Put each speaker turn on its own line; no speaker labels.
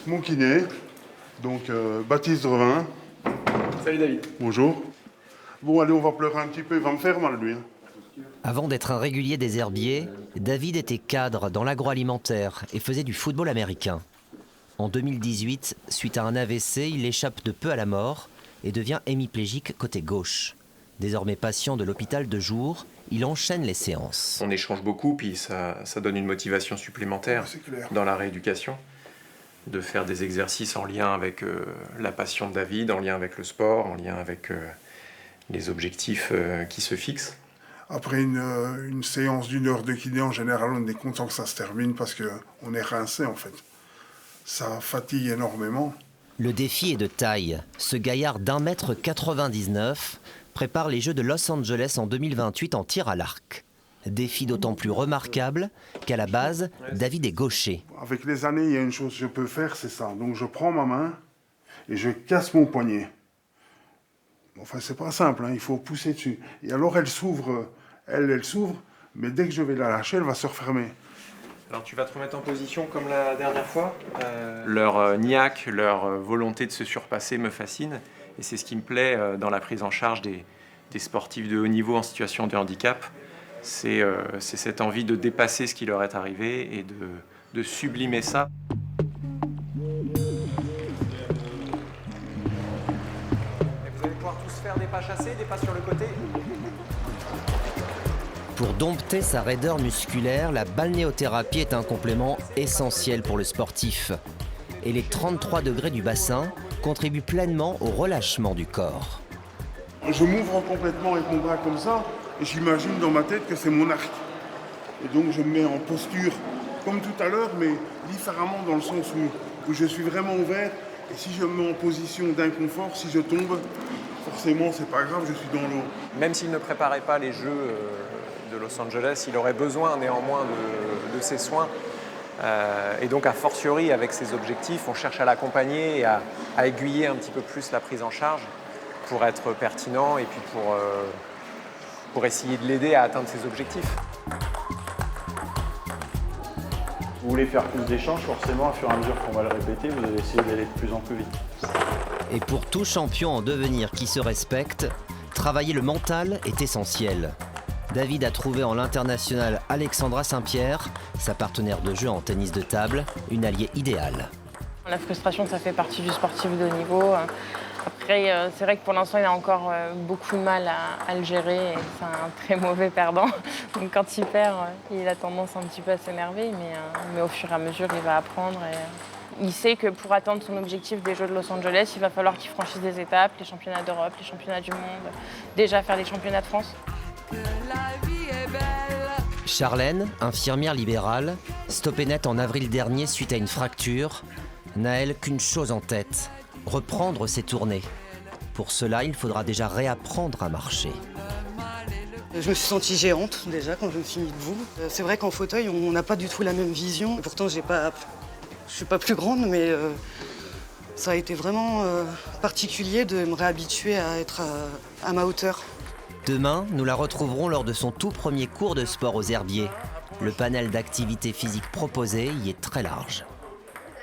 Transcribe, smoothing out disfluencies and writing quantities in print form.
mon kiné, donc Baptiste Drevin.
Salut David.
Bonjour. Bon, allez, on va pleurer un petit peu, il va me faire mal, lui.
Avant d'être un régulier des herbiers, David était cadre dans l'agroalimentaire et faisait du football américain. En 2018, suite à un AVC, il échappe de peu à la mort et devient hémiplégique côté gauche. Désormais patient de l'hôpital de jour, il enchaîne les séances.
On échange beaucoup, puis ça donne une motivation supplémentaire dans la rééducation, de faire des exercices en lien avec la passion de David, en lien avec le sport, en lien avec les objectifs qui se fixent.
Après une séance d'1 heure de kiné, en général, on est content que ça se termine parce qu'on est rincé, en fait. Ça fatigue énormément.
Le défi est de taille. Ce gaillard d'1,99 m prépare les Jeux de Los Angeles en 2028 en tir à l'arc. Défi d'autant plus remarquable qu'à la base, David est gaucher.
Avec les années, il y a une chose que je peux faire, c'est ça. Donc je prends ma main et je casse mon poignet. Enfin, c'est pas simple, hein, il faut pousser dessus. Et alors elle s'ouvre, elle s'ouvre, mais dès que je vais la lâcher, elle va se refermer.
Alors tu vas te remettre en position comme la dernière fois. Leur niaque, leur volonté de se surpasser me fascine. Et c'est ce qui me plaît dans la prise en charge des sportifs de haut niveau en situation de handicap. C'est cette envie de dépasser ce qui leur est arrivé et de sublimer ça. Et vous allez pouvoir tous faire des pas chassés, des pas sur le côté.
Pour dompter sa raideur musculaire, la balnéothérapie est un complément essentiel pour le sportif. Et les 33 degrés du bassin contribuent pleinement au relâchement du corps.
Je m'ouvre complètement avec mon bras comme ça, et j'imagine dans ma tête que c'est mon arc. Et donc je me mets en posture comme tout à l'heure, mais différemment dans le sens où je suis vraiment ouvert. Et si je me mets en position d'inconfort, si je tombe, forcément c'est pas grave, je suis dans l'eau.
Même s'il ne préparait pas les Jeux de Los Angeles, il aurait besoin néanmoins de ces soins. Et donc, a fortiori, avec ces objectifs, on cherche à l'accompagner et à aiguiller un petit peu plus la prise en charge pour être pertinent et puis pour essayer de l'aider à atteindre ses objectifs.
Vous voulez faire plus d'échanges, forcément, au fur et à mesure qu'on va le répéter, vous allez essayer d'aller de plus en plus vite.
Et pour tout champion en devenir qui se respecte, travailler le mental est essentiel. David a trouvé en l'internationale Alexandra Saint-Pierre, sa partenaire de jeu en tennis de table, une alliée idéale.
La frustration, ça fait partie du sportif de haut niveau. Après, c'est vrai que pour l'instant, il a encore beaucoup de mal à le gérer et c'est un très mauvais perdant. Donc quand il perd, il a tendance un petit peu à s'énerver, mais au fur et à mesure, il va apprendre. Et il sait que pour atteindre son objectif des Jeux de Los Angeles, il va falloir qu'il franchisse des étapes, les championnats d'Europe, les championnats du monde, déjà faire les championnats de France.
Charlène, infirmière libérale, stoppée net en avril dernier suite à une fracture, n'a elle qu'une chose en tête, reprendre ses tournées. Pour cela, il faudra déjà réapprendre à marcher.
Je me suis sentie géante déjà quand je me suis mis debout. C'est vrai qu'en fauteuil, on n'a pas du tout la même vision. Pourtant, je suis pas plus grande, mais ça a été vraiment particulier de me réhabituer à être à ma hauteur.
Demain, nous la retrouverons lors de son tout premier cours de sport aux herbiers. Le panel d'activités physiques proposées y est très large.